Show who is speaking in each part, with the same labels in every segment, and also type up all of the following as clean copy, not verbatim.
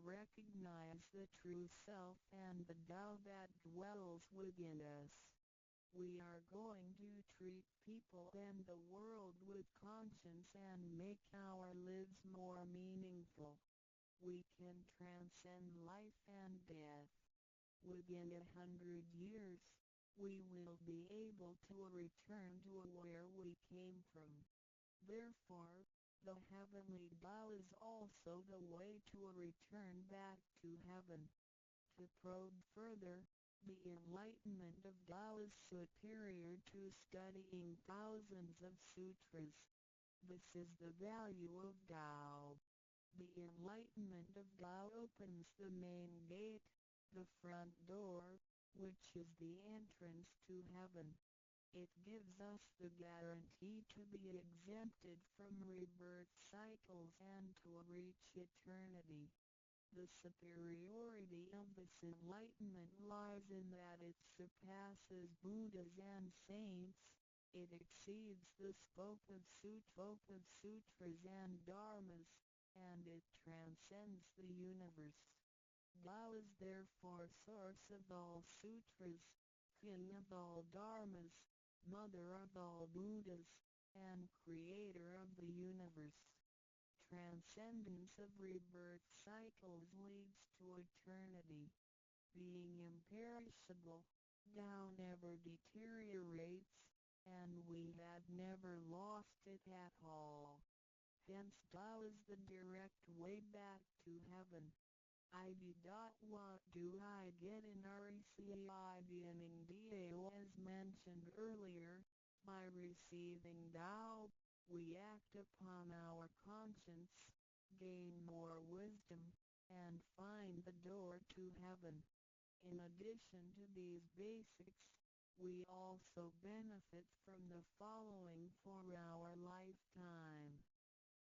Speaker 1: recognize the true self and the Tao that dwells within us. We are going to treat people and the world with conscience and make our lives more meaningful. We can transcend life and death. Within 100 years, we will be able to return to where we came from. Therefore, the heavenly Tao is also the way to return back to heaven. To probe further, the enlightenment of Tao is superior to studying thousands of sutras. This is the value of Tao. The enlightenment of Tao opens the main gate, the front door, which is the entrance to heaven. It gives us the guarantee to be exempted from rebirth cycles and to reach eternity. The superiority of this enlightenment lies in that it surpasses Buddhas and saints, it exceeds the scope of sutras and dharmas, and it transcends the universe. Tao is therefore source of all sutras, king of all dharmas, mother of all Buddhas, and creator of the universe. Transcendence of rebirth cycles leads to eternity. Being imperishable, Tao never deteriorates, and we have never lost it at all. Hence Tao is the direct way back to heaven. What do I get in receiving DAO? As mentioned earlier, by receiving Tao, we act upon our conscience, gain more wisdom, and find the door to heaven. In addition to these basics, we also benefit from the following for our lifetime.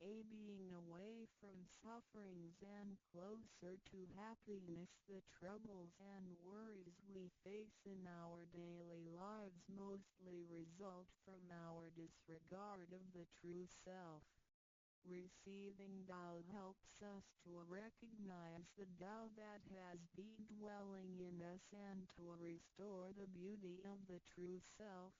Speaker 1: Being away from sufferings and closer to happiness. The troubles and worries we face in our daily lives mostly result from our disregard of the true self. Receiving Tao helps us to recognize the Tao that has been dwelling in us and to restore the beauty of the true self,